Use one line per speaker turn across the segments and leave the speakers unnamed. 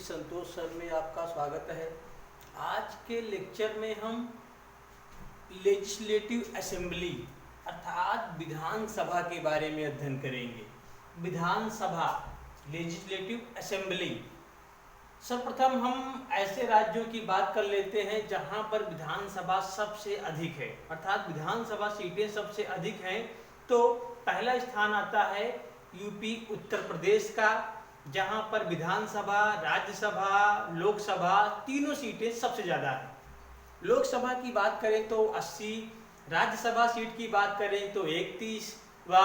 संतोष sir में आपका स्वागत है। आज के लेक्चर में हम लेजिस्लेटिव असेंबली अर्थात विधानसभा के बारे में अध्ययन करेंगे। विधानसभा लेजिस्लेटिव असेंबली, सर्वप्रथम हम ऐसे राज्यों की बात कर लेते हैं जहां पर विधानसभा सबसे अधिक है, अर्थात विधानसभा सीटें सबसे अधिक हैं। तो पहला स्थान आता है यूपी उत्तर प्रदेश का, जहां पर विधानसभा, राज्यसभा, लोकसभा तीनों सीटें सबसे ज़्यादा हैं। लोकसभा की बात करें तो 80, राज्यसभा सीट की बात करें तो 31 व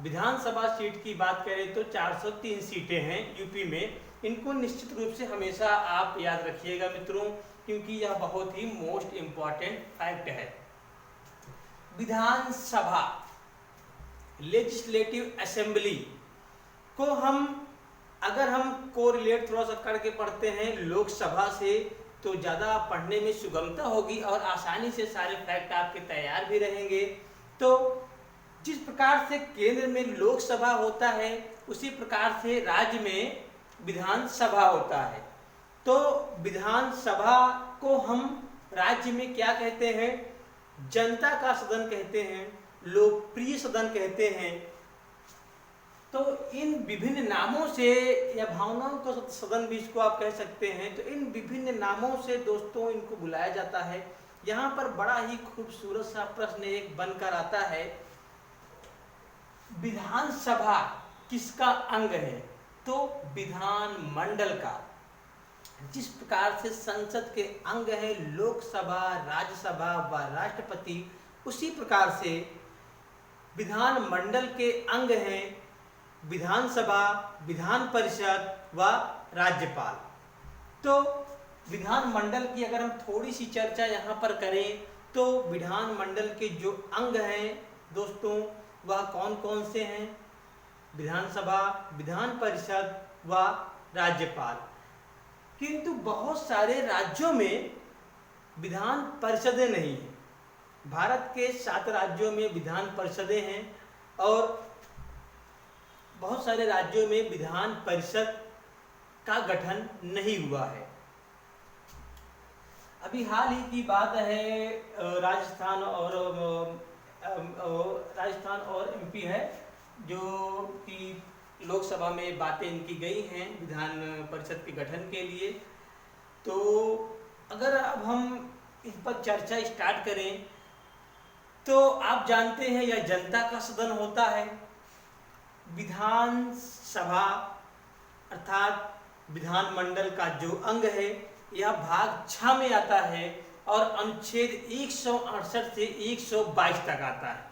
विधानसभा सीट की बात करें तो 403 सीटें हैं यूपी में। इनको निश्चित रूप से हमेशा आप याद रखिएगा मित्रों, क्योंकि यह बहुत ही मोस्ट इम्पॉर्टेंट फैक्ट है। विधानसभा लेजिस्लेटिव असेंबली को अगर हम कोरिलेट थोड़ा सा करके पढ़ते हैं लोकसभा से, तो ज़्यादा पढ़ने में सुगमता होगी और आसानी से सारे फैक्ट आपके तैयार भी रहेंगे। तो जिस प्रकार से केंद्र में लोकसभा होता है, उसी प्रकार से राज्य में विधानसभा होता है। तो विधानसभा को हम राज्य में क्या कहते हैं? जनता का सदन कहते हैं, लोकप्रिय सदन कहते हैं। तो इन विभिन्न नामों से या भावनाओं का सदन भी इसको आप कह सकते हैं। तो इन विभिन्न नामों से दोस्तों इनको बुलाया जाता है। यहाँ पर बड़ा ही खूबसूरत सा प्रश्न एक बनकर आता है, विधानसभा किसका अंग है? तो विधानमंडल का। जिस प्रकार से संसद के अंग है लोकसभा, राज्यसभा व राष्ट्रपति, उसी प्रकार से विधानमंडल के अंग हैं विधानसभा, विधान परिषद व राज्यपाल। तो विधानमंडल की अगर हम थोड़ी सी चर्चा यहाँ पर करें तो विधानमंडल के जो अंग हैं दोस्तों वह कौन कौन से हैं? विधानसभा, विधान परिषद व राज्यपाल। किंतु बहुत सारे राज्यों में विधान परिषदें नहीं हैं। भारत के 7 राज्यों में विधान परिषदें हैं और बहुत सारे राज्यों में विधान परिषद का गठन नहीं हुआ है। अभी हाल ही की बात है, राजस्थान और एमपी है, जो कि लोकसभा में बातें इनकी गई हैं विधान परिषद के गठन के लिए। तो अगर अब हम इस पर चर्चा स्टार्ट करें तो आप जानते हैं यह जनता का सदन होता है। विधानसभा अर्थात विधानमंडल का जो अंग है यह भाग 6 में आता है और अनुच्छेद 168 से 122 तक आता है।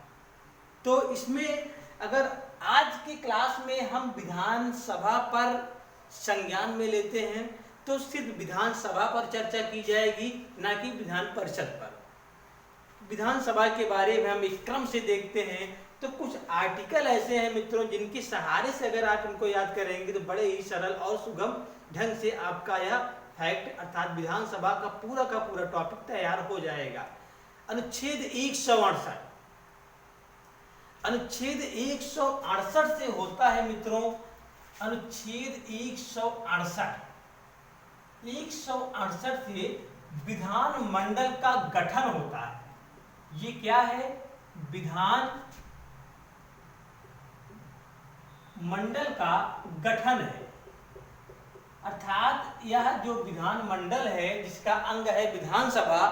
तो इसमें अगर आज की क्लास में हम विधानसभा पर संज्ञान में लेते हैं तो सिर्फ विधानसभा पर चर्चा की जाएगी, ना कि विधान परिषद पर। विधानसभा के बारे में हम इस क्रम से देखते हैं तो कुछ आर्टिकल ऐसे हैं मित्रों जिनके सहारे से अगर आप इनको याद करेंगे तो बड़े ही सरल और सुगम ढंग से आपका यह फैक्ट अर्थात विधानसभा का पूरा टॉपिक तैयार हो जाएगा। अनुच्छेद 168, अनुच्छेद 168 से होता है मित्रों, अनुच्छेद 168 से विधानमंडल का गठन होता है। ये क्या है? विधान मंडल का गठन है। अर्थात यह जो विधानमंडल है जिसका अंग है विधानसभा,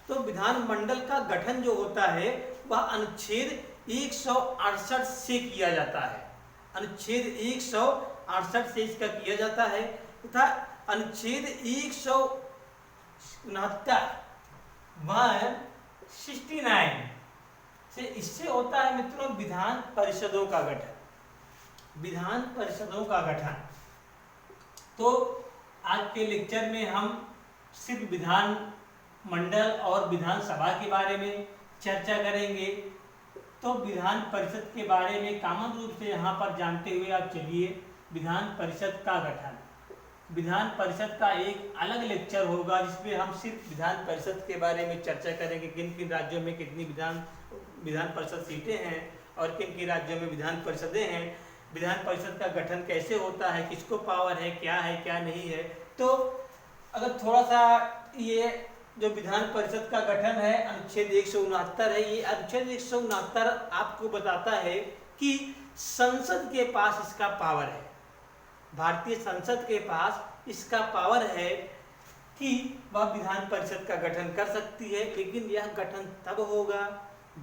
तो विधानमंडल का गठन जो होता है वह अनुच्छेद 168 से किया जाता है। अनुच्छेद 168 से इसका किया जाता है तथा अनुच्छेद 169 से इससे होता है मित्रों विधान परिषदों का गठन। विधान परिषदों का गठन। तो आज के लेक्चर में हम सिर्फ विधान मंडल और विधानसभा के बारे में चर्चा करेंगे। तो विधान परिषद के बारे में कॉमन रूप से यहाँ पर जानते हुए आप चलिए, विधान परिषद का गठन। विधान परिषद का एक अलग लेक्चर होगा जिसमें हम सिर्फ विधान परिषद के बारे में चर्चा करेंगे, किन किन राज्यों में कितनी विधान परिषद सीटें हैं और किन किन राज्यों में विधान परिषदें हैं, विधान परिषद का गठन कैसे होता है, किसको पावर है क्या नहीं है। तो अगर थोड़ा सा ये जो विधान परिषद का गठन है अनुच्छेद 169 है, ये अनुच्छेद 169 आपको बताता है कि संसद के पास इसका पावर है, भारतीय संसद के पास इसका पावर है कि वह विधान परिषद का गठन कर सकती है। लेकिन यह गठन तब होगा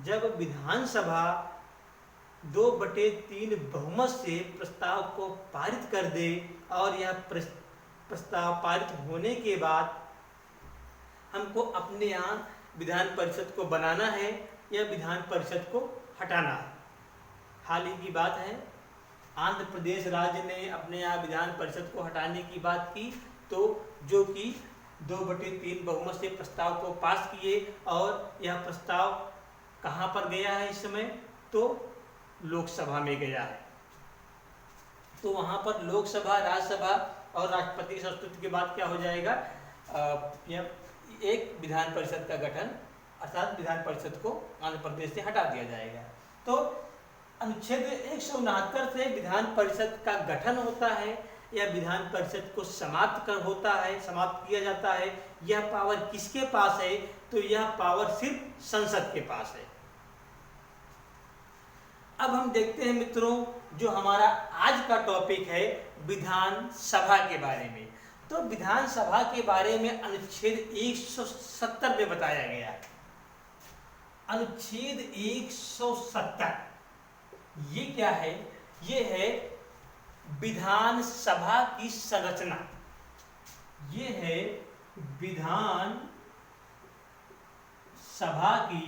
जब विधानसभा 2/3 बहुमत से प्रस्ताव को पारित कर दे और यह प्रस्ताव पारित होने के बाद हमको अपने यहाँ विधान परिषद को बनाना है या विधान परिषद को हटाना है। हाल ही की बात है, आंध्र प्रदेश राज्य ने अपने यहाँ विधान परिषद को हटाने की बात की, तो जो कि 2/3 बहुमत से प्रस्ताव को पास किए और यह प्रस्ताव कहाँ पर गया है इस समय, तो लोकसभा में गया है। तो वहाँ पर लोकसभा, राज्यसभा और राष्ट्रपति की संस्तुति के बाद क्या हो जाएगा, एक विधान परिषद का गठन अर्थात विधान परिषद को आंध्र प्रदेश से हटा दिया जाएगा। तो अनुच्छेद 169 से विधान परिषद का गठन होता है या विधान परिषद को समाप्त किया जाता है। यह पावर किसके पास है, तो यह पावर सिर्फ संसद के पास है। अब हम देखते हैं मित्रों, जो हमारा आज का टॉपिक है विधान सभा के बारे में। तो विधान सभा के बारे में अनुच्छेद 170 में बताया गया है। अनुच्छेद 170 ये क्या है, ये है विधान सभा की संरचना। ये है विधान सभा की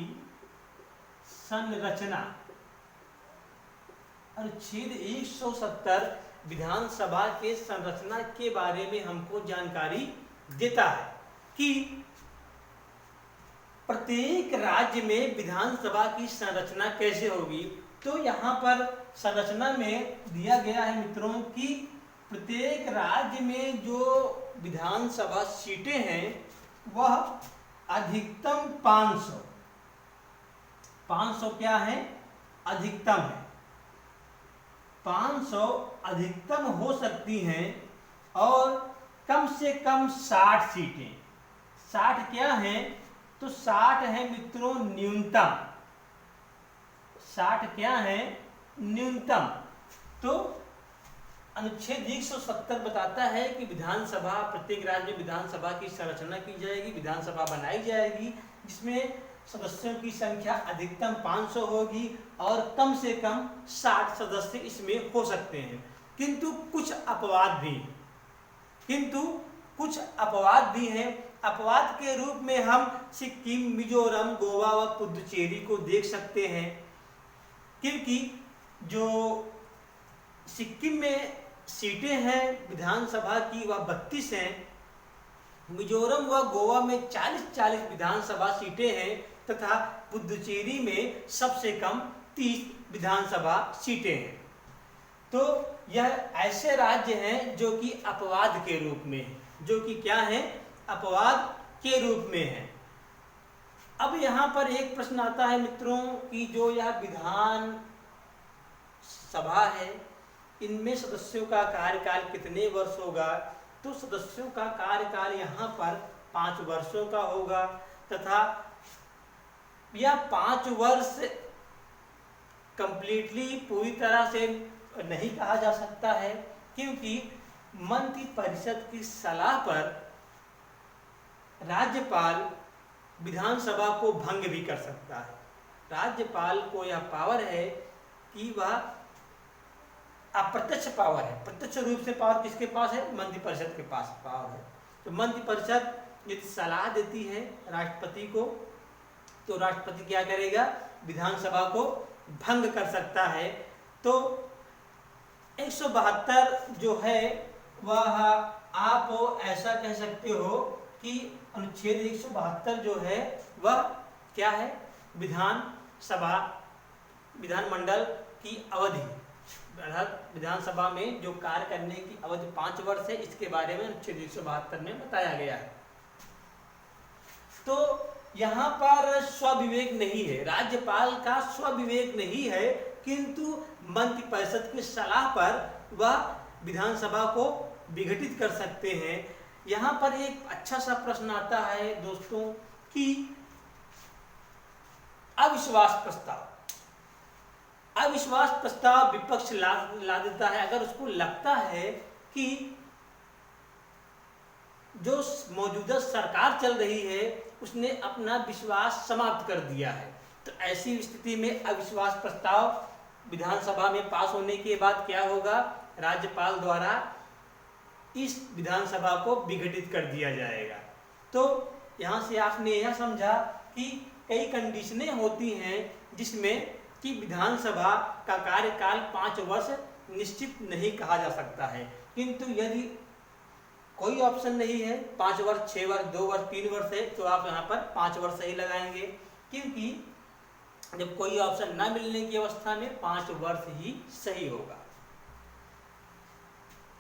संरचना। अनुच्छेद 170 विधानसभा के संरचना के बारे में हमको जानकारी देता है कि प्रत्येक राज्य में विधानसभा की संरचना कैसे होगी। तो यहाँ पर संरचना में दिया गया है मित्रों कि प्रत्येक राज्य में जो विधानसभा सीटें हैं वह अधिकतम 500 क्या है, अधिकतम है। 500 अधिकतम हो सकती हैं और कम से कम 60 सीटें। 60 क्या है, तो 60 है मित्रों न्यूनतम। 60 क्या है, न्यूनतम। तो अनुच्छेद 170 बताता है कि विधानसभा, प्रत्येक राज्य में विधानसभा की संरचना की जाएगी, विधानसभा बनाई जाएगी जिसमें सदस्यों की संख्या अधिकतम 500 होगी और कम से कम 60 सदस्य इसमें हो सकते हैं। किंतु कुछ अपवाद भी हैं। अपवाद के रूप में हम सिक्किम, मिजोरम, गोवा व पुडुचेरी को देख सकते हैं, क्योंकि जो सिक्किम में सीटें हैं विधानसभा की वह 32 हैं, मिजोरम व गोवा में 40 विधानसभा सीटें हैं तथा पुडुचेरी में सबसे कम 30 विधानसभा सीटें हैं। तो यह ऐसे राज्य हैं जो कि अपवाद के रूप में हैं, जो कि क्या है, अपवाद के रूप में है। अब यहाँ पर एक प्रश्न आता है मित्रों कि जो यह विधान सभा है इनमें सदस्यों का कार्यकाल कितने वर्ष होगा। तो सदस्यों का कार्यकाल यहाँ पर 5 वर्षों का होगा तथा यह 5 वर्ष कंप्लीटली पूरी तरह से नहीं कहा जा सकता है, क्योंकि मंत्रिपरिषद की सलाह पर राज्यपाल विधानसभा को भंग भी कर सकता है। राज्यपाल को यह पावर है कि वह अप्रत्यक्ष पावर है, प्रत्यक्ष रूप से पावर किसके पास है, मंत्रिपरिषद के पास पावर है। तो मंत्रिपरिषद यदि सलाह देती है राष्ट्रपति को, तो राष्ट्रपति क्या करेगा, विधानसभा को भंग कर सकता है। तो 172 जो है वह आप ऐसा कह सकते हो कि अनुच्छेद 172 जो है वह क्या है, विधानमंडल की अवधि, अर्थात विधानसभा में जो कार्य करने की अवधि 5 वर्ष है, इसके बारे में अनुच्छेद 172 में बताया गया है। तो यहाँ पर स्वविवेक नहीं है, राज्यपाल का स्वविवेक नहीं है, किंतु मंत्रिपरिषद की सलाह पर वह विधानसभा को विघटित कर सकते हैं यहाँ पर एक अच्छा सा प्रश्न आता है दोस्तों कि अविश्वास प्रस्ताव, अविश्वास प्रस्ताव विपक्ष ला देता है अगर उसको लगता है कि जो मौजूदा सरकार चल रही है उसने अपना विश्वास समाप्त कर दिया है। तो ऐसी स्थिति में अविश्वास प्रस्ताव विधानसभा में पास होने के बाद क्या होगा, राज्यपाल द्वारा इस विधानसभा को विघटित कर दिया जाएगा। तो यहाँ से आपने यह समझा कि कई कंडीशनें होती हैं जिसमें कि विधानसभा का कार्यकाल 5 वर्ष निश्चित नहीं कहा जा सकता है, किंतु यदि कोई ऑप्शन नहीं है 5 वर्ष, 6 वर्ष, 2 वर्ष, 3 वर्ष है तो आप यहाँ पर 5 वर्ष ही लगाएंगे, क्योंकि जब कोई ऑप्शन ना मिलने की अवस्था में 5 वर्ष ही सही होगा।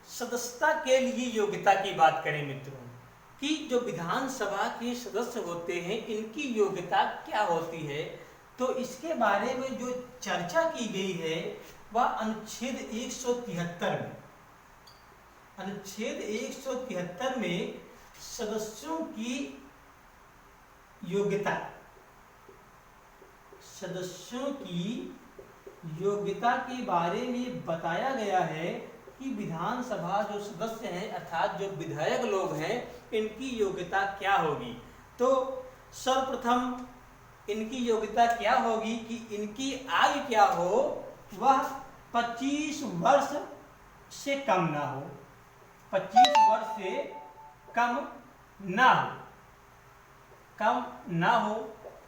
सदस्यता के लिए योग्यता की बात करें मित्रों कि जो विधानसभा के सदस्य होते हैं इनकी योग्यता क्या होती है, तो इसके बारे में जो चर्चा की गई है वह अनुच्छेद 173 में, अनुच्छेद 173 में सदस्यों की योग्यता, सदस्यों की योग्यता के बारे में बताया गया है कि विधानसभा जो सदस्य हैं अर्थात जो विधायक लोग हैं इनकी योग्यता क्या होगी। तो सर्वप्रथम इनकी योग्यता क्या होगी कि इनकी आयु क्या हो, वह 25 वर्ष से कम ना हो, 25 वर्ष से कम ना हो, कम ना हो।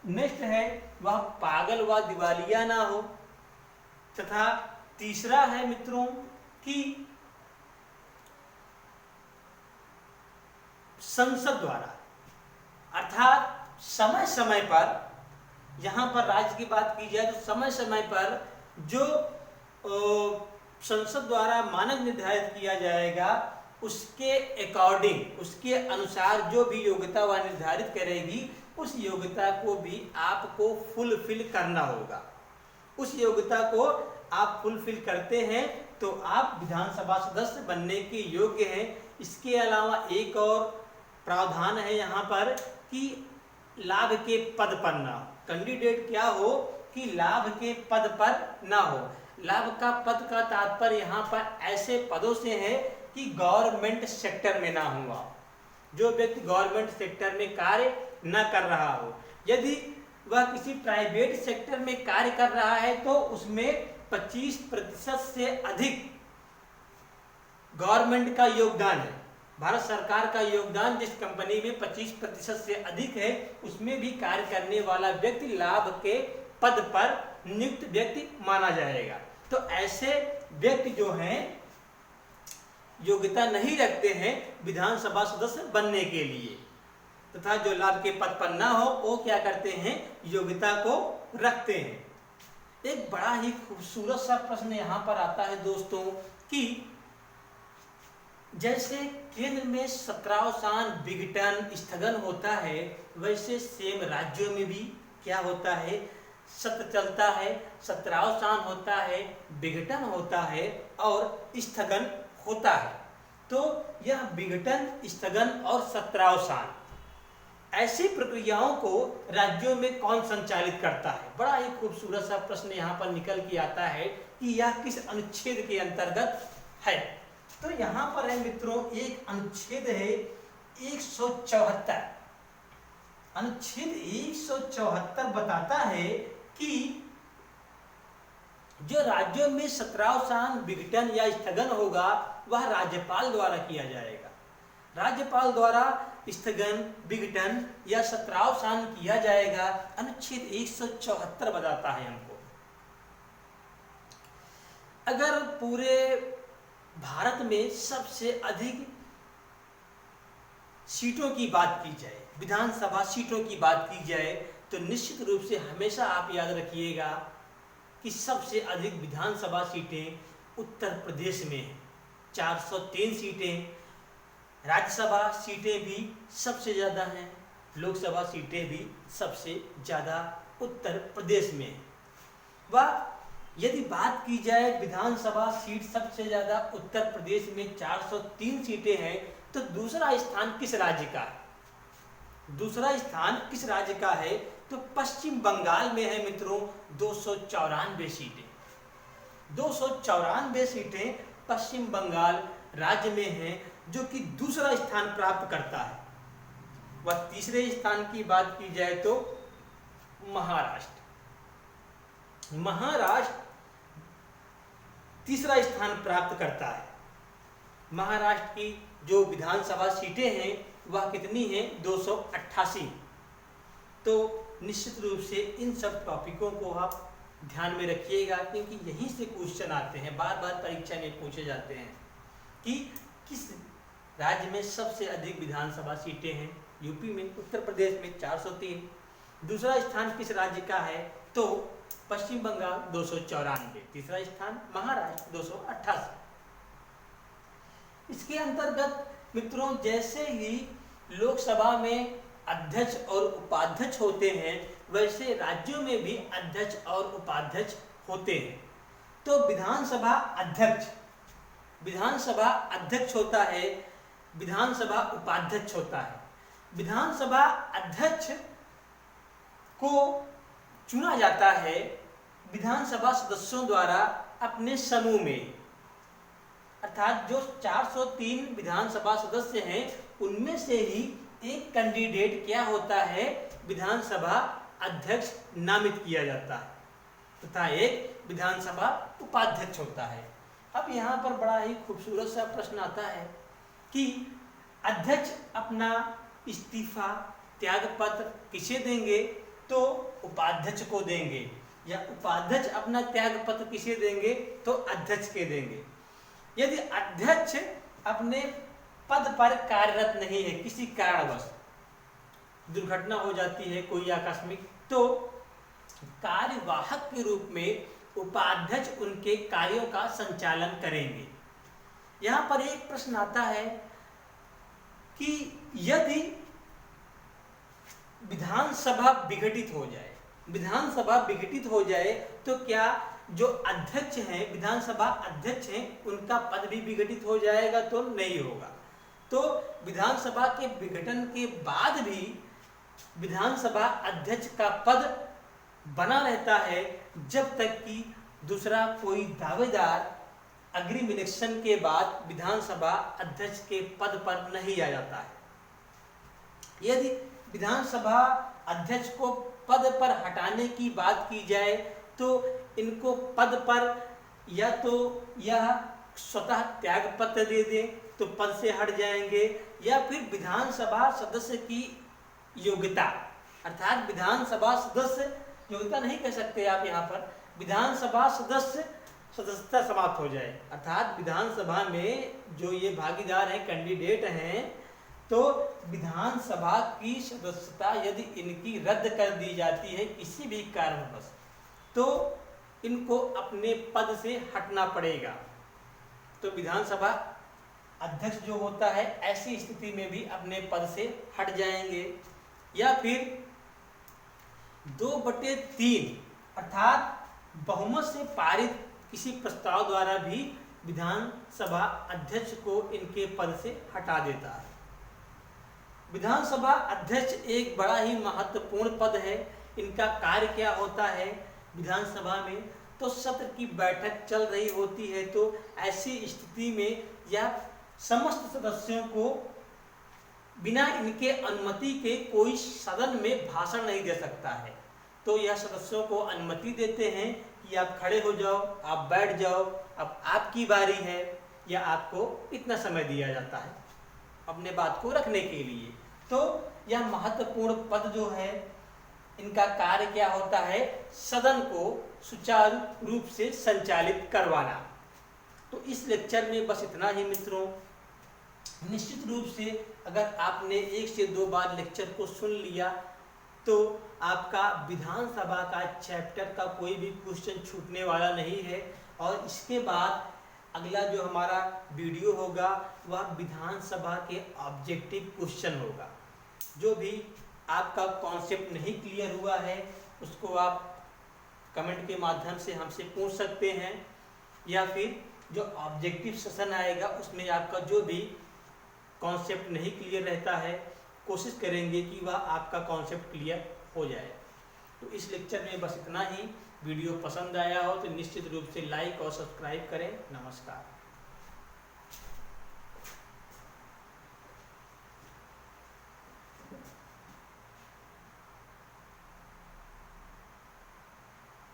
नेक्स्ट है वह पागल व दिवालिया ना हो, तथा तीसरा है मित्रों कि संसद द्वारा अर्थात समय समय पर, यहाँ पर राज्य की बात की जाए तो समय समय पर जो संसद द्वारा मानक निर्धारित किया जाएगा उसके अकॉर्डिंग, उसके अनुसार जो भी योग्यता वह निर्धारित करेगी उस योग्यता को भी आपको फुलफिल करना होगा। उस योग्यता को आप फुलफिल करते हैं तो आप विधानसभा सदस्य बनने के योग्य हैं। इसके अलावा एक और प्रावधान है यहाँ पर कि लाभ के पद पर ना हो, कैंडिडेट क्या हो कि लाभ के पद पर ना हो। लाभ का पद का तात्पर्य यहाँ पर ऐसे पदों से है कि गवर्नमेंट सेक्टर में ना हुआ, जो व्यक्ति गवर्नमेंट सेक्टर में कार्य न कर रहा हो। यदि वह किसी प्राइवेट सेक्टर में कार्य कर रहा है तो उसमें 25% से अधिक गवर्नमेंट का योगदान है, भारत सरकार का योगदान जिस कंपनी में 25% से अधिक है उसमें भी कार्य करने वाला व्यक्ति लाभ के पद पर नियुक्त व्यक्ति माना जाएगा। तो ऐसे व्यक्ति जो हैं योग्यता नहीं रखते हैं विधानसभा सदस्य बनने के लिए, तथा जो लाभ के पद पर ना हो वो क्या करते हैं, योग्यता को रखते हैं। एक बड़ा ही खूबसूरत सा प्रश्न यहाँ पर आता है दोस्तों कि जैसे केंद्र में सत्रावसान, विघटन, स्थगन होता है, वैसे सेम राज्यों में भी क्या होता है, सत्र चलता है, सत्रावसान होता है, विघटन होता है और स्थगन होता है। तो यह विघटन, स्थगन और सत्रावसान ऐसी प्रक्रियाओं को राज्यों में कौन संचालित करता है। बड़ा ही खूबसूरत सा प्रश्न यहाँ पर निकल के आता है कि यह किस अनुच्छेद के अंतर्गत है। तो यहाँ पर है मित्रों एक अनुच्छेद है 174। अनुच्छेद 174 बताता है कि जो राज्यों में सत्रावसान, विघटन या स्थगन होगा वह राज्यपाल द्वारा किया जाएगा। राज्यपाल द्वारा स्थगन, विघटन या सत्रावसान किया जाएगा, अनुच्छेद 174 बताता है हमको। अगर पूरे भारत में सबसे अधिक सीटों की बात की जाए, विधानसभा सीटों की बात की जाए, तो निश्चित रूप से हमेशा आप याद रखिएगा कि सबसे अधिक विधानसभा सीटें उत्तर प्रदेश में हैं, 403 सीटें। राज्यसभा सीटें भी सबसे ज़्यादा हैं, लोकसभा सीटें भी सबसे ज़्यादा उत्तर प्रदेश में हैं। वह यदि बात की जाए विधानसभा सीट सबसे ज़्यादा उत्तर प्रदेश में 403 सीटें हैं, तो दूसरा स्थान किस राज्य का है? दूसरा स्थान किस राज्य का है? तो पश्चिम बंगाल में है मित्रों 294 सीटें। 294 सीटें पश्चिम बंगाल राज्य में हैं, जो कि दूसरा स्थान प्राप्त करता है। वह तीसरे स्थान की बात की जाए तो महाराष्ट्र तीसरा स्थान प्राप्त करता है। महाराष्ट्र की जो विधानसभा सीटें हैं वह कितनी हैं? 288। तो निश्चित रूप से इन सब टॉपिकों को आप ध्यान में रखिएगा, क्योंकि यहीं से क्वेश्चन आते हैं, बार बार परीक्षा में पूछे जाते हैं कि किस राज्य में सबसे अधिक विधानसभा सीटें हैं। यूपी में, उत्तर प्रदेश में 403। दूसरा स्थान किस राज्य का है? तो पश्चिम बंगाल 294। तीसरा स्थान महाराष्ट्र 288। इसके अंतर्गत मित्रों जैसे ही लोकसभा में अध्यक्ष और उपाध्यक्ष होते हैं, वैसे राज्यों में भी अध्यक्ष और उपाध्यक्ष होते हैं। तो विधानसभा अध्यक्ष होता है, विधानसभा उपाध्यक्ष होता है। विधानसभा अध्यक्ष को चुना जाता है विधानसभा सदस्यों द्वारा अपने समूह में, अर्थात जो 403 विधानसभा सदस्य हैं उनमें से ही एक कैंडिडेट क्या होता है? विधानसभा अध्यक्ष नामित किया जाता है, तथा एक विधानसभा उपाध्यक्ष होता है। अब यहाँ पर बड़ा ही खूबसूरत सा प्रश्न आता है कि अध्यक्ष अपना इस्तीफा त्यागपत्र किसे देंगे? तो उपाध्यक्ष को देंगे, या उपाध्यक्ष अपना त्यागपत्र किसे देंगे? तो अध्यक्ष के देंगे। यदि अध्यक्ष अपने पद पर कार्यरत नहीं है, किसी कारणवश दुर्घटना हो जाती है कोई आकस्मिक, तो कार्यवाहक के रूप में उपाध्यक्ष उनके कार्यों का संचालन करेंगे। यहाँ पर एक प्रश्न आता है कि यदि विधानसभा विघटित हो जाए तो क्या जो अध्यक्ष हैं, विधानसभा अध्यक्ष हैं, उनका पद भी विघटित हो जाएगा? तो नहीं होगा। तो विधानसभा के विघटन के बाद भी विधानसभा अध्यक्ष का पद बना रहता है, जब तक कि दूसरा कोई दावेदार अग्रिम इलेक्शन के बाद विधानसभा अध्यक्ष के पद पर नहीं आ जाता है। यदि विधानसभा अध्यक्ष को पद पर हटाने की बात की जाए तो इनको पद पर या तो यह स्वतः त्यागपत्र दे दें तो पद से हट जाएंगे, या फिर विधानसभा सदस्य की योग्यता, अर्थात विधानसभा सदस्य योग्यता नहीं कह सकते आप यहाँ पर, विधानसभा सदस्यता समाप्त हो जाए, अर्थात विधानसभा में जो ये भागीदार हैं, कैंडिडेट हैं, तो विधानसभा की सदस्यता यदि इनकी रद्द कर दी जाती है किसी भी कारणवश, तो इनको अपने पद से हटना पड़ेगा। तो विधानसभा अध्यक्ष जो होता है ऐसी स्थिति में भी अपने पद से हट जाएंगे, या फिर 2/3 अर्थात बहुमत से पारित किसी प्रस्ताव द्वारा भी विधानसभा अध्यक्ष को इनके पद से हटा देता है। विधानसभा अध्यक्ष एक बड़ा ही महत्वपूर्ण पद है। इनका कार्य क्या होता है विधानसभा में? तो सत्र की बैठक चल रही होती है, तो ऐसी स्थिति में यह समस्त सदस्यों को बिना इनके अनुमति के कोई सदन में भाषण नहीं दे सकता है। तो यह सदस्यों को अनुमति देते हैं कि आप खड़े हो जाओ, आप बैठ जाओ, अब आपकी बारी है, या आपको इतना समय दिया जाता है अपने बात को रखने के लिए। तो यह महत्वपूर्ण पद जो है, इनका कार्य क्या होता है? सदन को सुचारू रूप से संचालित करवाना। तो इस लेक्चर में बस इतना ही मित्रों। निश्चित रूप से अगर आपने 1 से 2 बार लेक्चर को सुन लिया तो आपका विधानसभा का चैप्टर का कोई भी क्वेश्चन छूटने वाला नहीं है। और इसके बाद अगला जो हमारा वीडियो होगा वह विधानसभा के ऑब्जेक्टिव क्वेश्चन होगा। जो भी आपका कॉन्सेप्ट नहीं क्लियर हुआ है उसको आप कमेंट के माध्यम से हमसे पूछ सकते हैं, या फिर जो ऑब्जेक्टिव सेशन आएगा उसमें आपका जो भी कॉन्सेप्ट नहीं क्लियर रहता है, कोशिश करेंगे कि वह आपका कॉन्सेप्ट क्लियर हो जाए। तो इस लेक्चर में बस इतना ही। वीडियो पसंद आया हो तो निश्चित रूप से लाइक और सब्सक्राइब करें। नमस्कार।